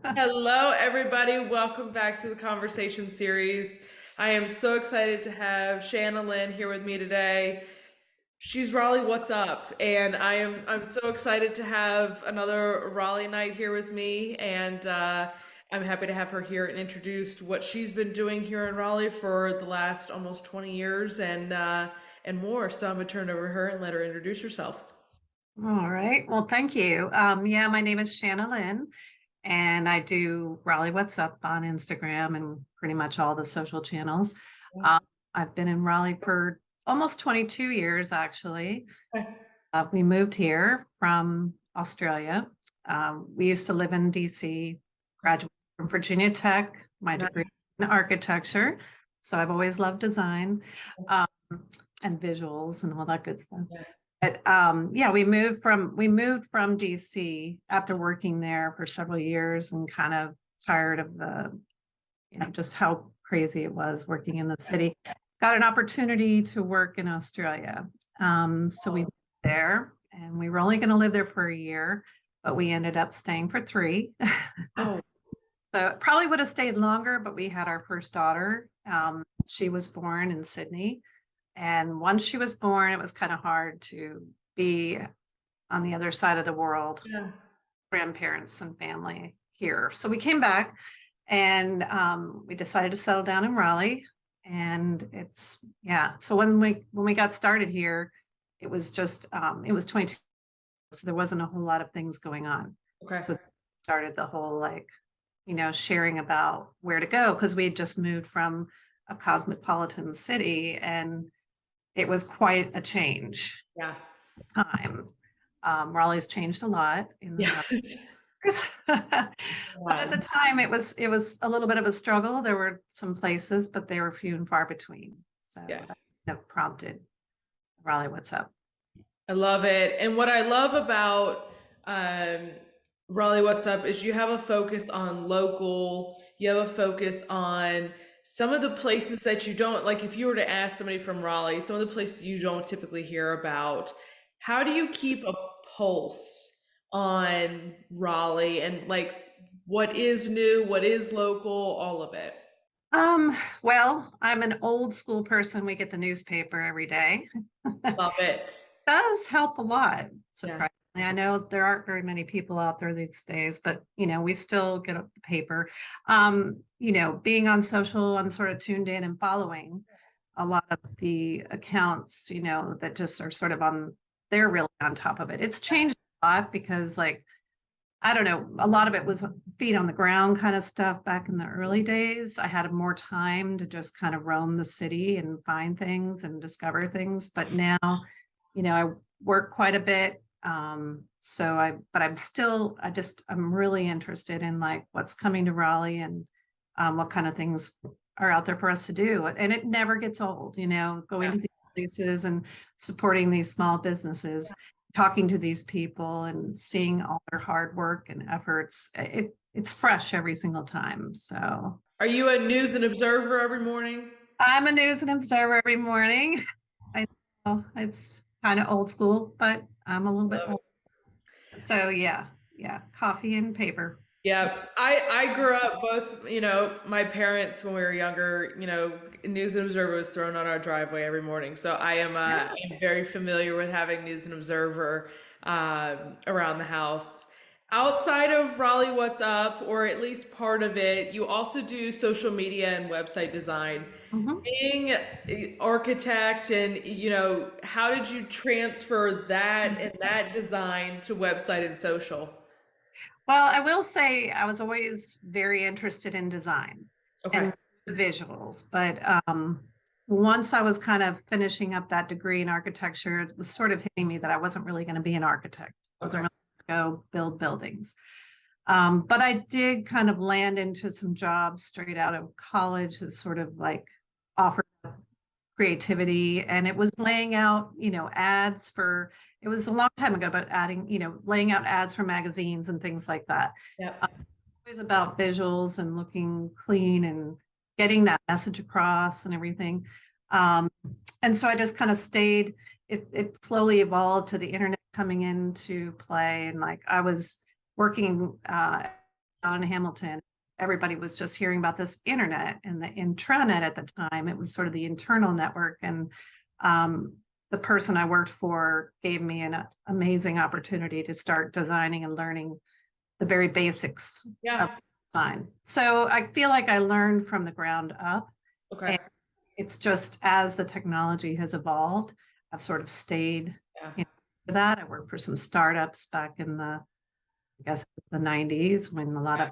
Hello, everybody. Welcome back to the conversation series. I am so excited to have CHANA LYNN here with me today. She's Raleigh What's Up, and I'm so excited to have another Raleigh night here with me, and I'm happy to have her here and introduce what she's been doing here in Raleigh for the last almost 20 years and more. So I'm gonna turn it over to her and let her introduce herself. All right. Well, thank you. Yeah, my name is CHANA LYNN, and I do Raleigh What's Up on Instagram and pretty much all the social channels. Um, I've been in Raleigh for almost 22 years, actually. We moved here from Australia. We used to live in DC, graduated from Virginia Tech, my degree Nice. in architecture. So I've always loved design um, and visuals and all that good stuff. Yeah. But yeah, we moved from DC after working there for several years and kind of tired of just how crazy it was working in the city. Got an opportunity to work in Australia. So we moved there and we were only going to live there for a year, but we ended up staying for three. Oh, So probably would have stayed longer, but we had our first daughter. She was born in Sydney. And once she was born, it was kind of hard to be on the other side of the world, yeah. grandparents and family here. So we came back and we decided to settle down in Raleigh. And it's yeah. So when we got started here, it was 22, so there wasn't a whole lot of things going on. Okay. So started the whole sharing about where to go because we had just moved from a cosmopolitan city and it was quite a change Yeah. time. Raleigh's changed a lot in the Yeah. years. But at the time it was a little bit of a struggle. There were some places, but they were few and far between. So Yeah. that prompted Raleigh What's Up. I love it. And what I love about um, Raleigh What's Up is you have a focus on local, you have a focus on some of the places that you don't, like if you were to ask somebody from Raleigh, some of the places you don't typically hear about, how do you keep a pulse on Raleigh and like what is new, what is local, all of it? Um, well, I'm an old school person. We get the newspaper every day. Love it. Does help a lot, Yeah. surprisingly. I know there aren't very many people out there these days, but we still get up the paper. Being on social, I'm sort of tuned in and following a lot of the accounts, that just are sort of they're really on top of it. It's changed a lot because I don't know, a lot of it was feet on the ground kind of stuff back in the early days. I had more time to just kind of roam the city and find things and discover things. But now, I work quite a bit. But I'm really interested in like what's coming to Raleigh and what kind of things are out there for us to do. And it never gets old, going Yeah. to these places and supporting these small businesses, talking to these people and seeing all their hard work and efforts. It's fresh every single time. So Are you a news and observer every morning? I'm a news and observer every morning. I know it's kind of old school, but I'm a little bit Love it. old. So yeah, coffee and paper. Yeah, I grew up both, my parents when we were younger, News and Observer was thrown on our driveway every morning. So I'm Yes. very familiar with having News and Observer around the house. Outside of Raleigh What's Up, or at least part of it, you also do social media and website design. Mhm. Being an architect and, how did you transfer that and that design to website and social? Well, I will say I was always very interested in design Okay. and visuals, but once I was kind of finishing up that degree in architecture, it was sort of hitting me that I wasn't really going to be an architect. I wasn't Okay. really going to go build buildings. But I did kind of land into some jobs straight out of college that sort of like offered creativity, and it was laying out ads for, it was a long time ago, but laying out ads for magazines and things like that. Yeah. It was about visuals and looking clean and getting that message across and everything. um, and so I just kind of stayed. It slowly evolved to the internet coming into play, and like I was working down in Hamilton, everybody was just hearing about this internet and the intranet at the time. It was sort of the internal network. And the person I worked for gave me an amazing opportunity to start designing and learning the very basics Yeah. of design. So I feel like I learned from the ground up. Okay. And it's just as the technology has evolved, I've sort of stayed Yeah. for that. I worked for some startups back in I guess the 90s when a lot of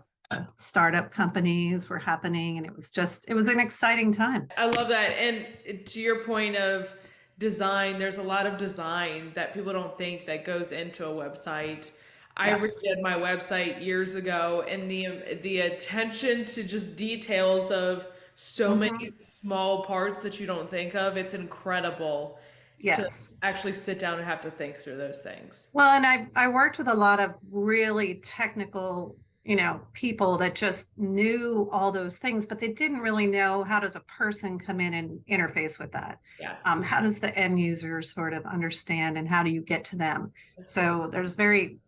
startup companies were happening, and it was an exciting time. I love that. And to your point of design, there's a lot of design that people don't think that goes into a website. I Yes. redid my website years ago, and the attention to just details of so Mhm. many small parts that you don't think of, it's incredible to Yes. actually sit down and have to think through those things. Well, and I worked with a lot of really technical, people that just knew all those things, but they didn't really know how does a person come in and interface with that. Yeah. How does the end user sort of understand, and how do you get to them? So there's very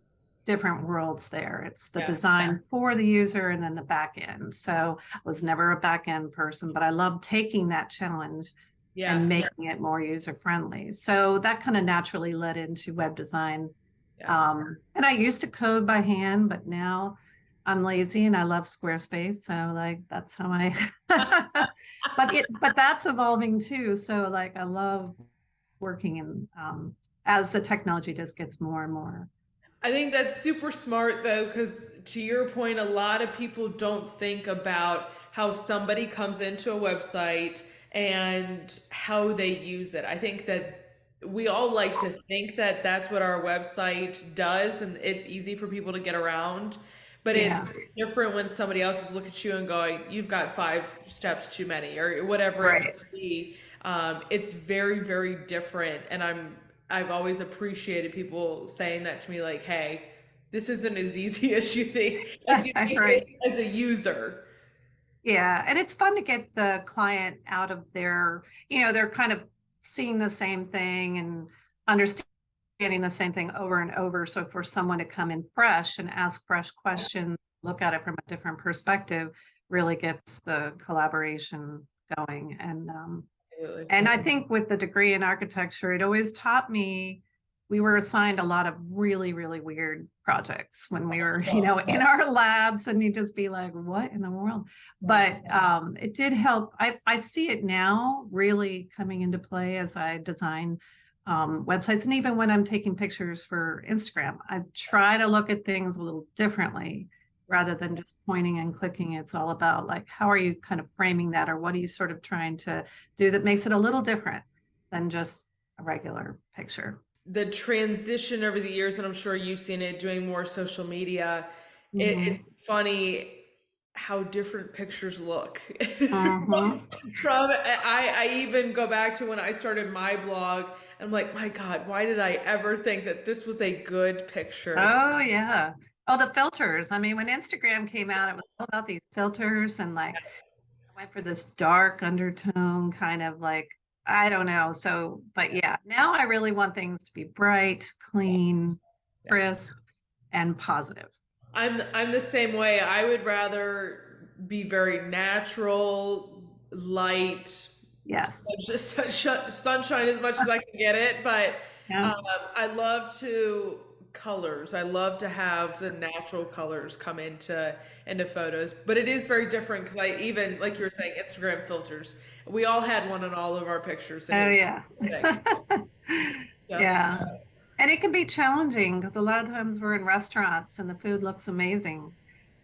different worlds there. It's the Yeah. design for the user and then the back end. So I was never a back end person, but I love taking that challenge Yeah. and making it more user friendly. So that kind of naturally led into web design. Yeah. And I used to code by hand, but now I'm lazy and I love Squarespace. So like that's how I but that's evolving too. So like I love working in as the technology just gets more and more. I think that's super smart though, because to your point, a lot of people don't think about how somebody comes into a website and how they use it. I think that we all like to think that that's what our website does and it's easy for people to get around. But Yeah. it's different when somebody else is looking at you and going, you've got 5 steps too many, or whatever it Right. might be. It's very, very different. And I've always appreciated people saying that to me, like, "Hey, this isn't as easy as you think Right. as a user." Yeah, and it's fun to get the client out of they're kind of seeing the same thing and understanding the same thing over and over. So for someone to come in fresh and ask fresh questions, look at it from a different perspective, really gets the collaboration going. Absolutely. And I think with the degree in architecture, it always taught me we were assigned a lot of really, really weird projects when we were, in our labs, and you'd just be like, what in the world? But it did help. I see it now really coming into play as I design websites. And even when I'm taking pictures for Instagram, I try to look at things a little differently rather than just pointing and clicking. It's all about like, how are you kind of framing that, or what are you sort of trying to do that makes it a little different than just a regular picture? The transition over the years, and I'm sure you've seen it doing more social media, it's Mm-hmm. funny how different pictures look. Mm-hmm. From I even go back to when I started my blog, and I'm like, my God, why did I ever think that this was a good picture? Oh yeah. Oh, the filters. I mean, when Instagram came out, it was all about these filters, and like I went for this dark undertone kind of like, I don't know. So, but yeah, now I really want things to be bright, clean, Yeah. crisp, and positive. I'm the same way. I would rather be very natural, light, Yes. sunshine as much as I can get it, but Yeah. um, I love to colors. I love to have the natural colors come into photos. But it is very different because I even like you were saying Instagram filters. We all had one in all of our pictures, and Oh it yeah. just Yeah. And it can be challenging because a lot of times we're in restaurants and the food looks amazing,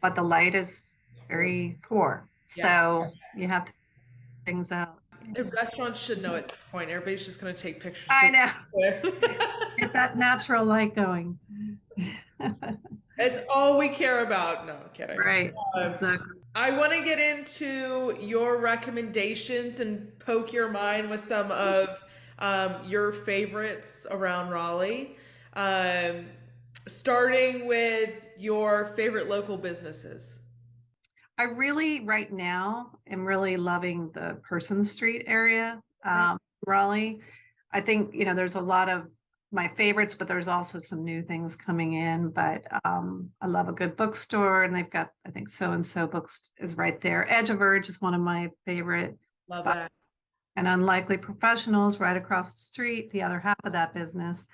but the light is very poor. yeah. So you have to things out. Yes. Restaurants should know at this point. Everybody's just going to take pictures I of know. it. Get that natural light going. It's all we care about. No, I'm kidding. Right. Um, Exactly. I want to get into your recommendations and poke your mind with some of your favorites around Raleigh. Um, Starting with your favorite local businesses. I really, right now, am really loving the Person Street area, Okay. Raleigh. I think, there's a lot of my favorites, but there's also some new things coming in. But I love a good bookstore, and they've got, I think, So and So Books is right there. Edge of Verge is one of my favorite Love spots, that. and Unlikely Professionals right across the street, the other half of that business,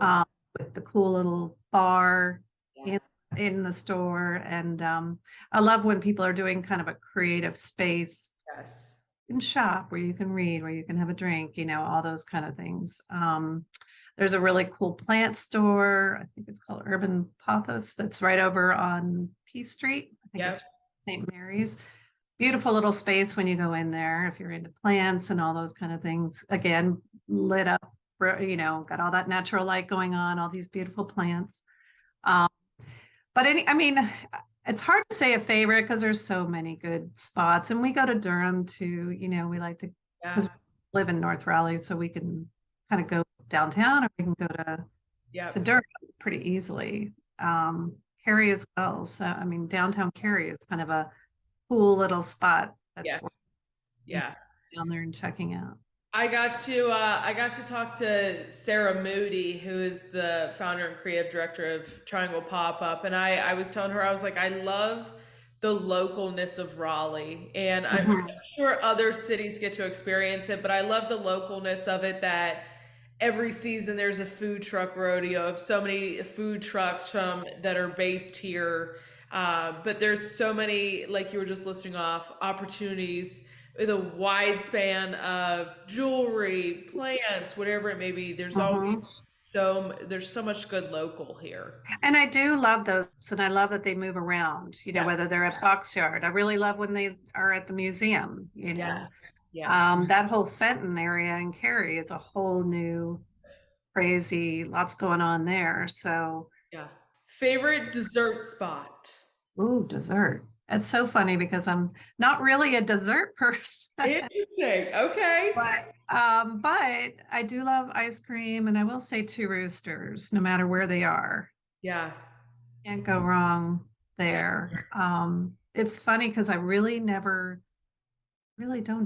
Yeah. with the cool little bar Yeah. in the store. And I love when people are doing kind of a creative space Yes. and shop where you can read, where you can have a drink, all those kind of things. There's a really cool plant store. I think it's called Urban Pothos that's right over on P Street. I think Yep. it's St. Mary's. Beautiful little space when you go in there if you're into plants and all those kind of things. Again, lit up, got all that natural light going on, all these beautiful plants. Um, but I mean, it's hard to say a favorite because there's so many good spots. And we go to Durham too, we like to, because Yeah. we live in North Raleigh, so we can kind of go downtown, or we can go to Yep. Durham pretty easily. Cary as well. So, I mean, downtown Cary is kind of a cool little spot Yeah. that's worth Yeah. down there and checking out. I got to talk to Sarah Moody, who is the founder and creative director of Triangle Pop Up, and I was telling her, I was like, I love the localness of Raleigh, and I'm Mhm. sure other cities get to experience it, but I love the localness of it, that every season there's a food truck rodeo of so many food trucks from that are based here. But there's so many, like you were just listing off, opportunities with a wide span of jewelry, plants, whatever it may be. Mhm. There's so much good local here. And I do love those, and I love that they move around, Yeah. whether they're at Box Yard. I really love when they are at the museum, Yeah. Yeah. That whole Fenton area in Cary is a whole new crazy, lots going on there. So, Yeah. Favorite dessert spot? ooh, dessert. It's so funny because I'm not really a dessert person, Interesting. Okay. but I do love ice cream, and I will say Two Roosters, no matter where they are. Yeah. Can't go wrong Yeah. there. It's funny because I really don't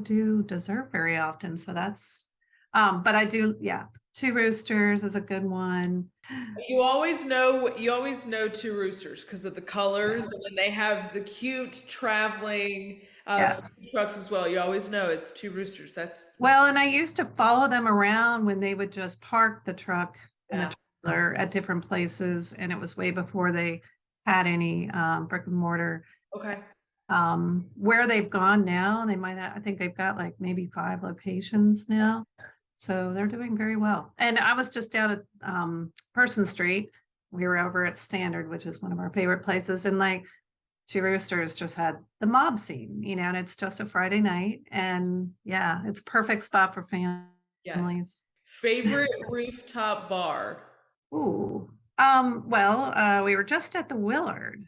do dessert very often. So but I do, yeah. Two Roosters is a good one. You always know two roosters because of the colors, and then they have the cute traveling Yes. food trucks as well. You always know it's two roosters. That's Well, and I used to follow them around when they would just park the truck and yeah. the trailer at different places. And it was way before they had any brick and mortar. Okay. Where they've gone now, I think they've got like maybe 5 locations now. So they're doing very well. And I was just down at Person Street. We were over at Standard, which is one of our favorite places. And like Two Roosters just had the mob scene, and it's just a Friday night. And yeah, it's perfect spot for Yes. families. Favorite rooftop bar. Ooh. Well, we were just at the Willard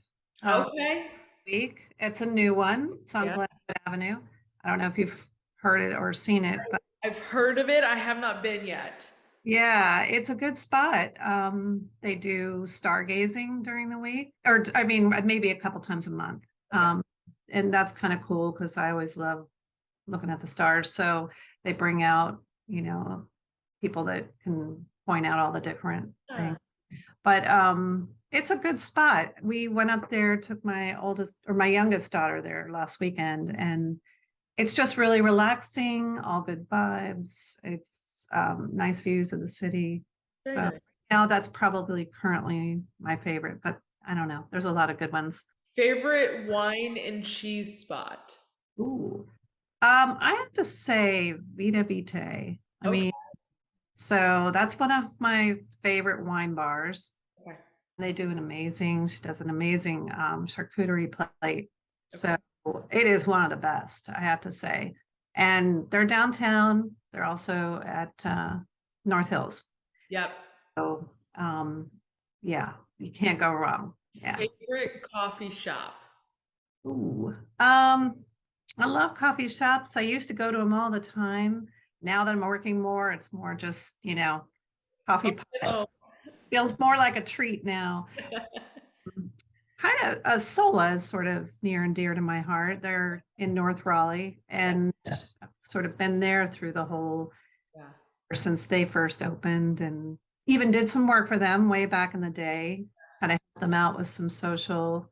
Okay. week. It's a new one. It's on Yeah. Glenwood Avenue. I don't know if you've heard it or seen it, but I've heard of it. I have not been yet. yeah, it's a good spot. They do stargazing during the week, or I mean, maybe a couple times a month. Okay. And that's kind of cool because I always love looking at the stars. So they bring out, people that can point out all the different Ah, things. But it's a good spot. We went up there, took my youngest daughter there last weekend, and it's just really relaxing, all good vibes. It's nice views of the city. very So nice. now that's probably currently my favorite, but I don't know. There's a lot of good ones. Favorite wine and cheese spot. Ooh. I have to say Vita Vitae. I Okay. mean, so that's one of my favorite wine bars. Okay. She does an amazing charcuterie plate. Okay. So it is one of the best, I have to say. And they're downtown. They're also at North Hills. Yep. So yeah, you can't go wrong. Yeah. Favorite coffee shop. Ooh. I love coffee shops. I used to go to them all the time. Now that I'm working more, it's more just, coffee pot. Oh, Feels more like a treat now. Kind of Sola is sort of near and dear to my heart. They're in North Raleigh, yeah. and I've sort of been there through the whole Yeah. since they first opened, and even did some work for them way back in the day, kind of helped them out with some social.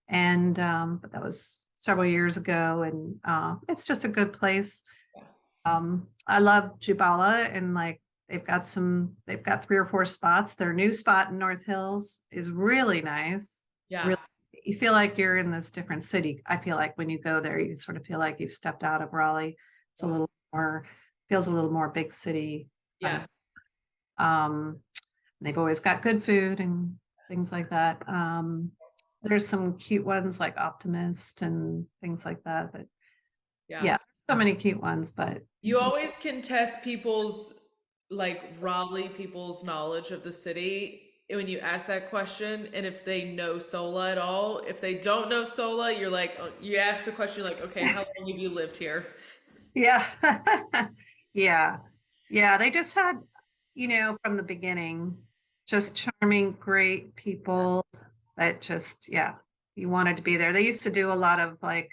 And but that was several years ago, and it's just a good place. Yeah. I love Jubala, and like they've got 3 or 4 spots. Their new spot in North Hills is really nice. Yeah. Really, you feel like you're in this different city. I feel like when you go there, you sort of feel like you've stepped out of Raleigh. It's a Yeah. little more, feels a little more big city kind Yeah. of. Um, they've always got good food and things like that. There's some cute ones like Optimist and things like that. But Yeah. yeah, so many cute ones, but You always can test people's like Raleigh people's knowledge of the city when you ask that question, and if they know Sola at all. If they don't know Sola, you're like, you ask the question like, okay, how long have you lived here? yeah. Yeah. Yeah. They just had, from the beginning, just charming, great people that just, yeah, you wanted to be there. They used to do a lot of like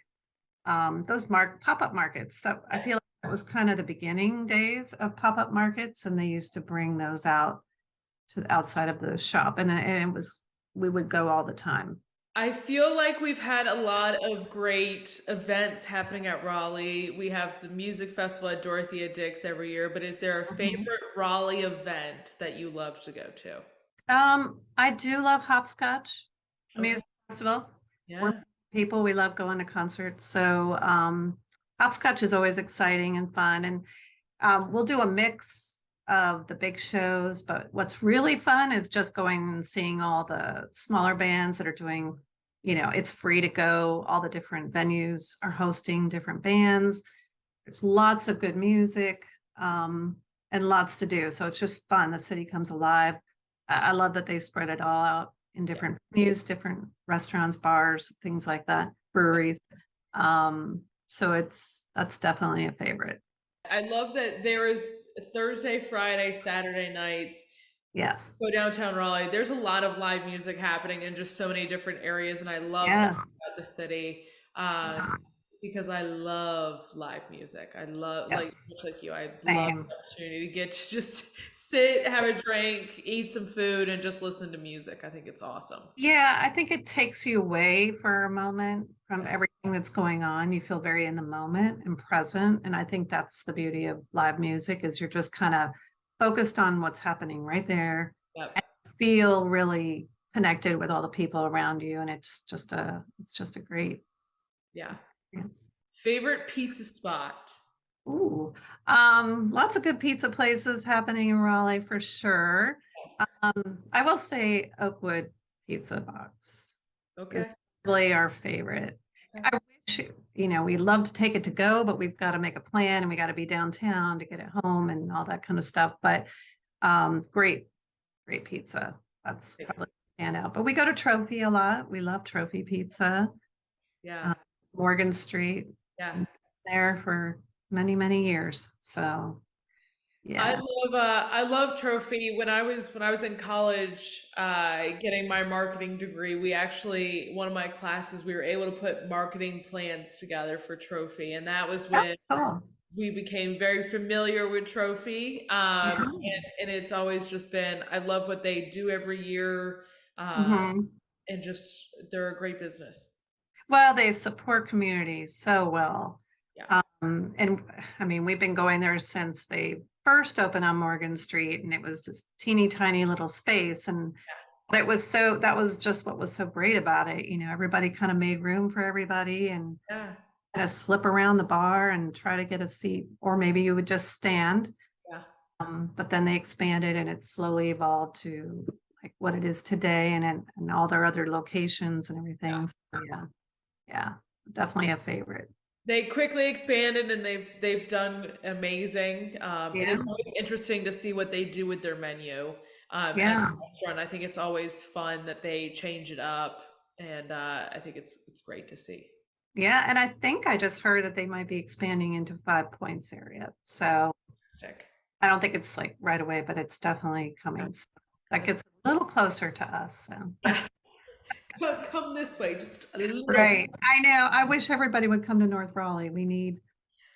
those pop-up markets. So I feel like that was kind of the beginning days of pop-up markets, and they used to bring those out to the outside of the shop, and it was we would go all the time. I feel like we've had a lot of great events happening at Raleigh. We have the music festival at Dorothea Dix every year, but is there a Mhm. favorite Raleigh event that you love to go to? I do love Hopscotch, the Okay. music festival. We're Yeah. people, we love going to concerts. So Hopscotch is always exciting and fun. And we'll do a mix of the big shows, but what's really fun is just going and seeing all the smaller bands that are doing, it's free to go. All the different venues are hosting different bands. There's lots of good music, and lots to do. So it's just fun. The city comes alive. I love that they spread it all out in Yeah. different venues, different restaurants, bars, things like that, breweries. So that's definitely a favorite. I love that there is Thursday, Friday, Saturday nights. Yes. Go downtown Raleigh. There's a lot of live music happening in just so many different areas, and I love that Yes. about the city because I love live music. I love like Yes. much like you. I love Same. the opportunity to get to just sit, have a drink, eat some food, and just listen to music. I think it's awesome. Yeah, I think it takes you away for a moment from Yeah. everything that's going on. You feel very in the moment and present. And I think that's the beauty of live music is you're just kind of focused on what's happening right there. Yep. Feel really connected with all the people around you. And it's just a great Yeah. experience. Favorite pizza spot? Ooh, lots of good pizza places happening in Raleigh for sure. Yes. I will say Oakwood Pizza Box is Okay. really our favorite. Okay. I wish, we'd love to take it to go, but we've got to make a plan and we got to be downtown to get it home and all that kind of stuff. But great, great pizza. That's probably stand out. But we go to Trophy a lot. We love Trophy Pizza. Yeah. uh, Morgan Street, Yeah. and there for many, many years. So yeah. I love Trophy. When I was in college, getting my marketing degree, we actually one of my classes we were able to put marketing plans together for Trophy, and that was Oh, when cool. we became very familiar with Trophy. Mhm. And it's always just been I love what they do every year, um, Mhm. and just they're a great business. Well, they support communities so well. Yeah, And I mean, we've been going there since they first opened on Morgan Street, and it was this teeny tiny little space. And that was just what was so great about it. Everybody kind of made room for everybody and yeah, kind of slip around the bar and try to get a seat, or maybe you would just stand. yeah. But then they expanded and it slowly evolved to like what it is today and all their other locations and Yeah. everything. So, yeah, yeah, definitely a favorite. They quickly expanded and they've done amazing. And Yeah, it's always interesting to see what they do with their menu. As yeah, a restaurant, I think it's always fun that they change it up, and I think it's great to see. yeah. And I think I just heard that they might be expanding into 5 Points area. So Sick. I don't think it's like right away, but it's definitely coming. So that gets a little closer to us. So Yeah, come this way, just a little. right. I know. I wish everybody would come to North Raleigh. We need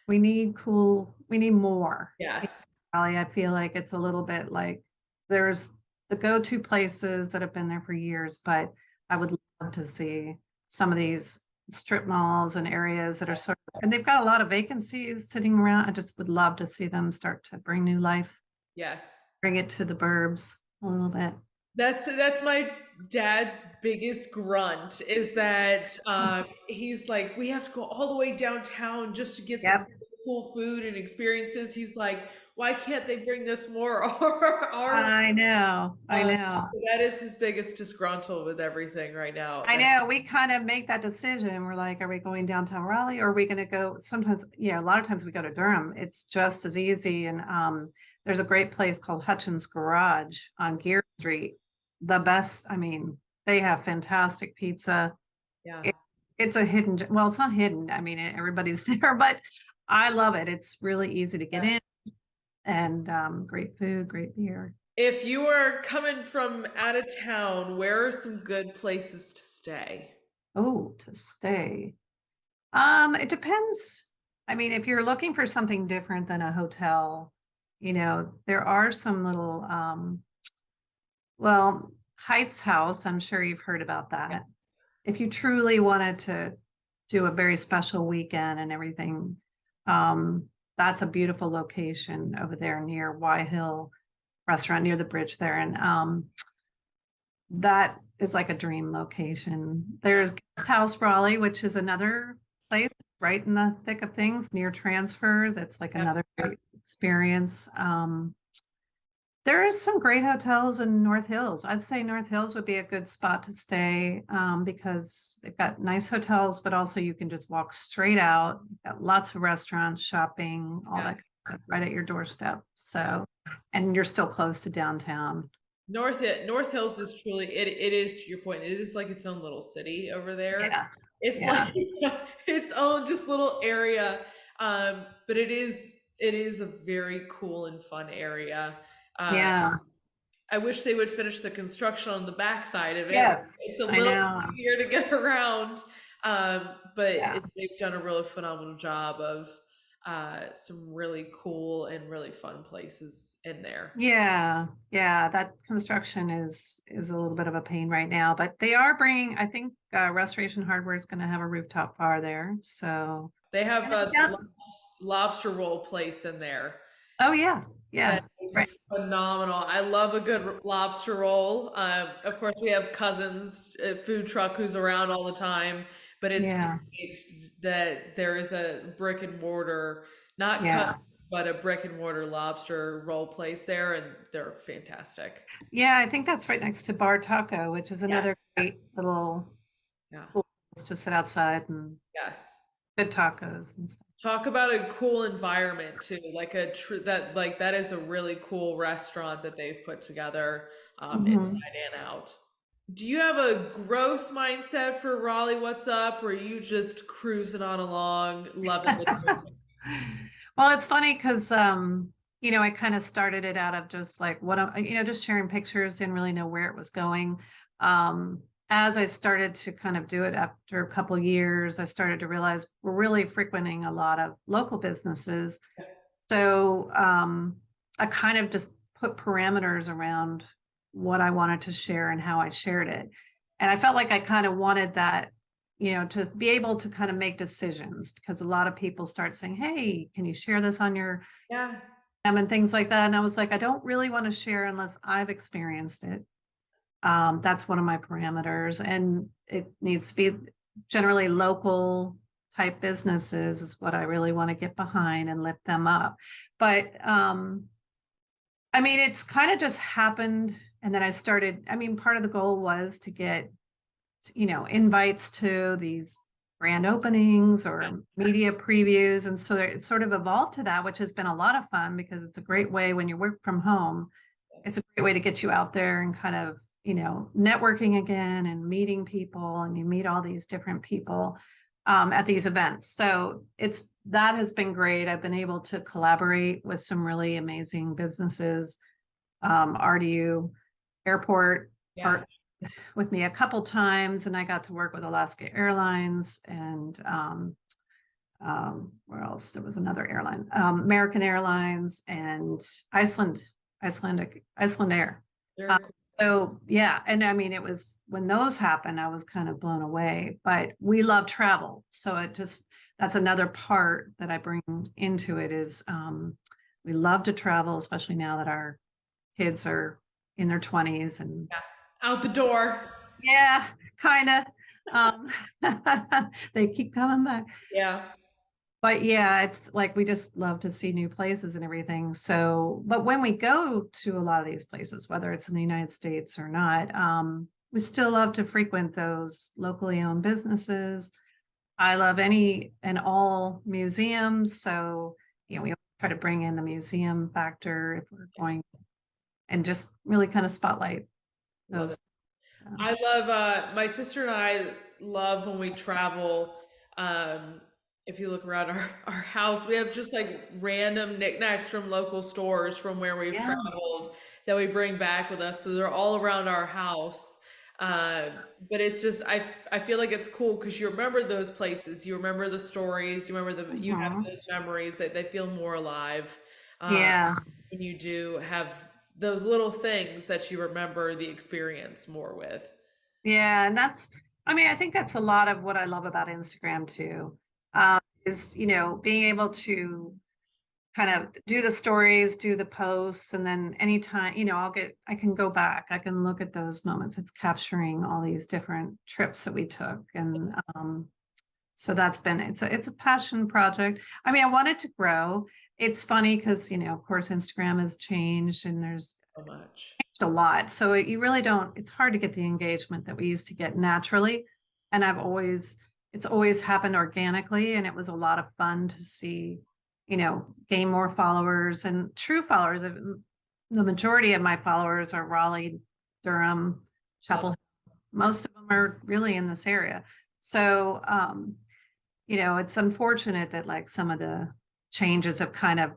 more. Yes. Raleigh, I feel like it's a little bit like there's the go-to places that have been there for years, but I would love to see some of these strip malls and areas that are sort of, and they've got a lot of vacancies sitting around. I just would love to see them start to bring new life, Yes. bring it to the burbs a little bit. That's my dad's biggest grunt is that he's like, we have to go all the way downtown just to get some Yep. really cool food and experiences. He's like, why can't they bring this more our way? I know. I know. So that is his biggest disgruntle with everything right now. I know. We kind of make that decision. We're like, are we going downtown Raleigh or are we going to go? Sometimes, yeah, a lot of times we go to Durham. It's just as easy. And there's a great place called Hutchins Garage on Gear Street. The best, I mean, they have fantastic pizza. Yeah. It, it's a hidden, well, it's not hidden. I mean, everybody's there, but I love it. It's really easy to get in and great food, great beer. If you are coming from out of town, where are some good places to stay? Oh, to stay. It depends. I mean, if you're looking for something different than a hotel, there are some little well, Heights House, I'm sure you've heard about that. If you truly wanted to do a very special weekend and everything, that's a beautiful location over there near Y Hill Restaurant near the bridge there. And that is like a dream location. There's Guest House Raleigh, which is another place right in the thick of things near transfer. That's like Yeah. another great experience. There is some great hotels in North Hills. I'd say North Hills would be a good spot to stay because they've got nice hotels, but also you can just walk straight out. You've got lots of restaurants, shopping, all Yeah. that kind of stuff right at your doorstep. So, and you're still close to downtown. North Hills is truly it is to your point. It is like its own little city over there. Yeah. It's Yeah. like its own just little area. But it is a very cool and fun area. Uh, Yeah. I wish they would finish the construction on the backside of it. Yes. It's a I little know. easier to get around. But Yeah. they've done a really phenomenal job of some really cool and really fun places in there. Yeah. Yeah. That construction is a little bit of a pain right now, but they are bringing, I think Restoration Hardware is going to have a rooftop bar there. So, They have and a yes. lobster roll place in there Oh yeah. that Yeah. is Right. phenomenal. I love a good lobster roll. Of course, we have cousins food truck who's around all the time, but it's Yeah. great that there is a brick and mortar, not Yeah. cousins, but a brick and mortar lobster roll place there, and they're fantastic. Yeah. I think that's right next to Bar Taco, which is Yeah, another great little yeah, place to sit outside and yes. good tacos and stuff. Talk about a cool environment too, like that is a really cool restaurant that they've put together Mhm. inside and out. Do you have a growth mindset for Raleigh? What's up? Or are you just cruising on along, loving the journey? Well, it's funny because I kind of started it out of just like just sharing pictures, didn't really know where it was going. As I started to kind of do it after a couple years, I started to realize we're really frequenting a lot of local businesses. So I kind of just put parameters around what I wanted to share and how I shared it. And I felt like I kind of wanted that, to be able to kind of make decisions because a lot of people start saying, hey, can you share this on your Yeah, and things like that. And I was like, I don't really want to share unless I've experienced it. That's one of my parameters. And it needs to be generally local type businesses is what I really want to get behind and lift them up. But I mean, it's kind of just happened. And then part of the goal was to get, invites to these grand openings or media previews. And so it sort of evolved to that, which has been a lot of fun because it's a great way when you work from home. It's a great way to get you out there and kind of, networking again and meeting people, and you meet all these different people at these events. So that has been great. I've been able to collaborate with some really amazing businesses. RDU Airport yeah. part with me a couple times, and I got to work with Alaska Airlines and where else? There was another airline, American Airlines and Iceland Icelandair. Very cool. So yeah, and I mean, it was when those happened, I was kind of blown away. But we love travel, so that's another part that I bring into it is we love to travel, especially now that our kids are in their 20s and Yeah. Out the door. yeah, kind of. Um, they keep coming back. Yeah. But yeah, it's like we just love to see new places and everything. So, but when we go to a lot of these places, whether it's in the United States or not, we still love to frequent those locally owned businesses. I love any and all museums. So, we try to bring in the museum factor if we're going and just really kind of spotlight Love those. it. So, I love my sister and I love when we travel. Um, if you look around our house, we have just like random knickknacks from local stores from where we've yeah. traveled that we bring back with us. So they're all around our house. Uh, but it's just I feel like it's cool because you remember those places, you remember the stories, you have Mhm. those memories that they feel more alive. Uh, Yeah. when you do have those little things that you remember the experience more with. Yeah, and I mean, I think that's a lot of what I love about Instagram too, is, being able to kind of do the stories, do the posts, and then anytime, I can go back, I can look at those moments. It's capturing all these different trips that we took. And so it's a passion project. I mean, I want it to grow. It's funny because, of course, Instagram has changed and there's So much. a lot. So you really don't, it's hard to get the engagement that we used to get naturally. And it's always happened organically. And it was a lot of fun to see, gain more followers and true followers. The majority of my followers are Raleigh, Durham, Love Chapel. Most of them are really in this area. So, it's unfortunate that like some of the changes have kind of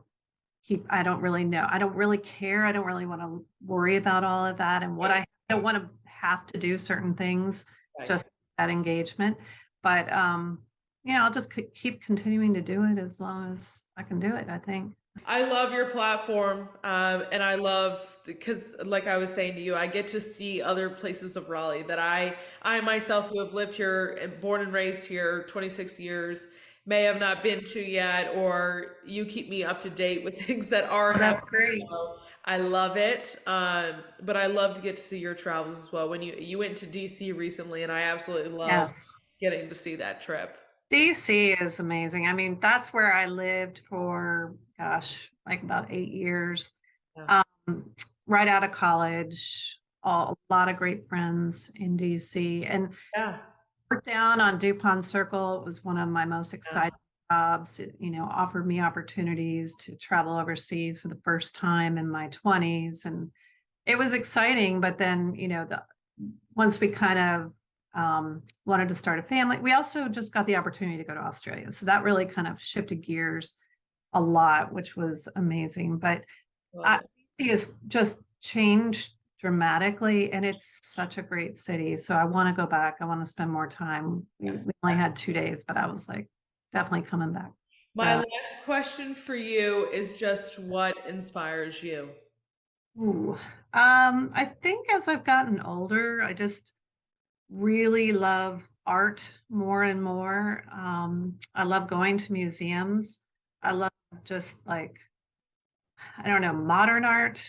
I don't really know. I don't really care. I don't really want to worry about all of that and what it. I don't want to have to do certain things, Right. just that engagement. But I'll just keep continuing to do it as long as I can do it, I think. I love your platform, and I love because, like I was saying to you, I get to see other places of Raleigh that I myself, who have lived here and born and raised here 26 years, may have not been to yet, or you keep me up to date with things that are Oh, that's happening. great. So I love it, but I love to get to see your travels as well. When you went to DC recently, and I absolutely love Yes. getting to see that trip. DC is amazing. I mean, that's where I lived for, gosh, like about 8 years. Yeah. Um, right out of college, a lot of great friends in DC. And Yeah. worked down on DuPont Circle. It was one of my most Yeah. exciting jobs. It, offered me opportunities to travel overseas for the first time in my 20s. And it was exciting. But then, once we kind of wanted to start a family, we also just got the opportunity to go to Australia. So that really kind of shifted gears a lot, which was amazing. But Love it. DC has just changed dramatically, and it's such a great city. So I want to go back. I want to spend more time. We only had 2 days, but I was like, definitely coming back. My So, last question for you is just what inspires you? ooh. I think as I've gotten older, I just really love art more and more. I love going to museums. I love just like I don't know, modern art,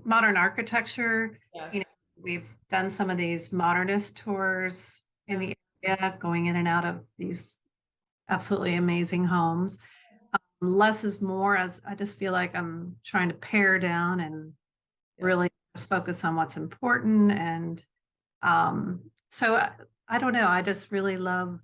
modern architecture. You know, Yes. we've done some of these modernist tours in Yeah. the area, going in and out of these absolutely amazing homes. Less is more, as I just feel like I'm trying to pare down and Yeah. really just focus on what's important. And so I don't know. I just really love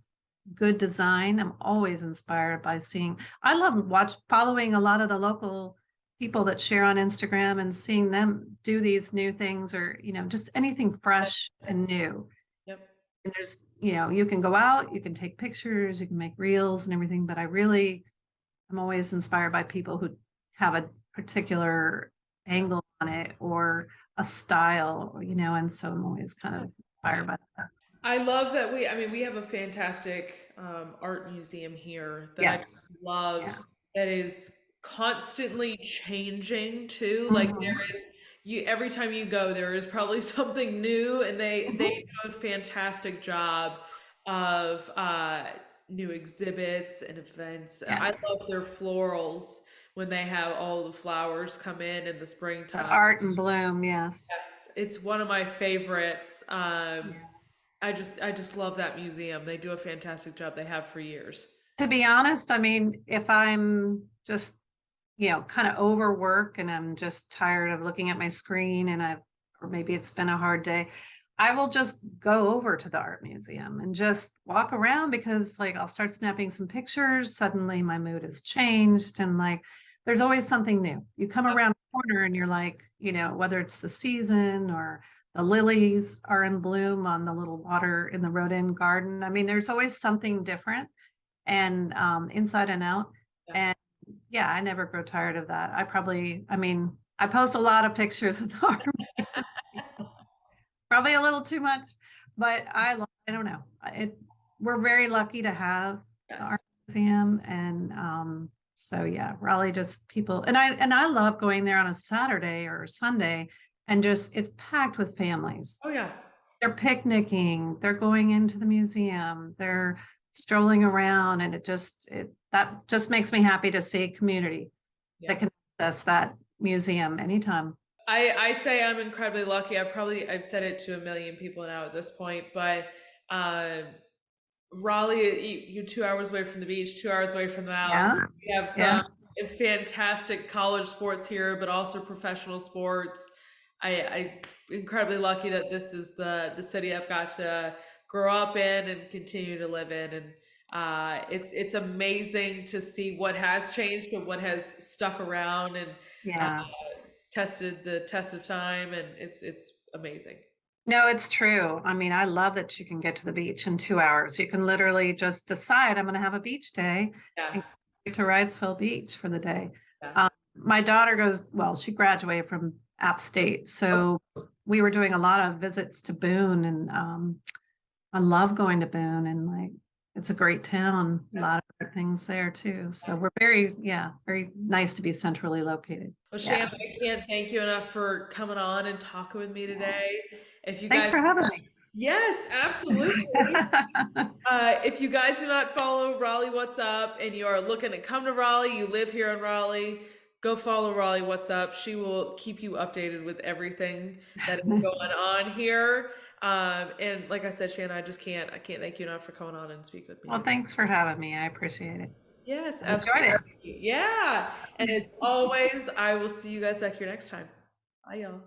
good design. I'm always inspired by seeing. I love following a lot of the local people that share on Instagram and seeing them do these new things or just anything fresh and new. Yep. And there's you can go out, you can take pictures, you can make reels and everything. But I'm always inspired by people who have a particular Yeah. angle on it or a style, and so I'm always kind of inspired by that. I love that I mean, we have a fantastic art museum here that I Yes. love Yeah. that is constantly changing too. Like Mhm. there is you every time you go, there is probably something new, and they Mhm. do a fantastic job of new exhibits and events. I Yes. love their florals when they have all the flowers come in the The springtime. art and bloom, yes. It's one of my favorites. Yeah. I just love that museum. They do a fantastic job. They have for years. To be honest, I mean, if I'm just, kind of overwork and I'm just tired of looking at my screen or maybe it's been a hard day, I will just go over to the art museum and just walk around because like I'll start snapping some pictures. Suddenly my mood has changed and like there's always something new. You come around the corner and you're like, whether it's the season or the lilies are in bloom on the little water in the Rodin garden. I mean, there's always something different and inside and out. Yeah. And yeah, I never grow tired of that. I mean, I post a lot of pictures of the art museum, probably a little too much, but I don't know. We're very lucky to have the Yes. art museum, and so yeah, Raleigh just people, and I love going there on a Saturday or a Sunday, and just it's packed with families. Oh yeah. They're picnicking, they're going into the museum, they're strolling around, and that just makes me happy to see a community Yeah. that can access that museum anytime. I say I'm incredibly lucky. I've said it to a million people now at this point, but um, Raleigh, you 2 hours away from the beach, 2 hours away from the mountains. Yeah, We have yeah, some fantastic college sports here, but also professional sports. I incredibly lucky that this is the city I've got to grow up in and continue to live in, and it's amazing to see what has changed, but what has stuck around and uh, yeah. tested the test of time, and it's amazing. No, it's true. I mean, I love that you can get to the beach in 2 hours. You can literally just decide I'm going to have a beach day Yeah, and go to Wrightsville Beach for the day. yeah. My daughter well, she graduated from App State. Oh, So we were doing a lot of visits to Boone and I love going to Boone and like it's a great town. A yes. lot of good things there too. So we're very nice to be centrally located. Well, Shan, Yeah. I can't thank you enough for coming on and talking with me today. If you Thanks guys, for having yes, absolutely. me. If you guys do not follow Raleigh What's Up and you are looking to come to Raleigh, you live here in Raleigh, go follow Raleigh What's Up. She will keep you updated with everything that is going on here. And like I said, Shannon, I can't thank you enough for coming on and speak with me Well, today. thanks for having me. I appreciate it. Yes, I've enjoyed absolutely. Yeah. And as always, I will see you guys back here next time. Bye, y'all.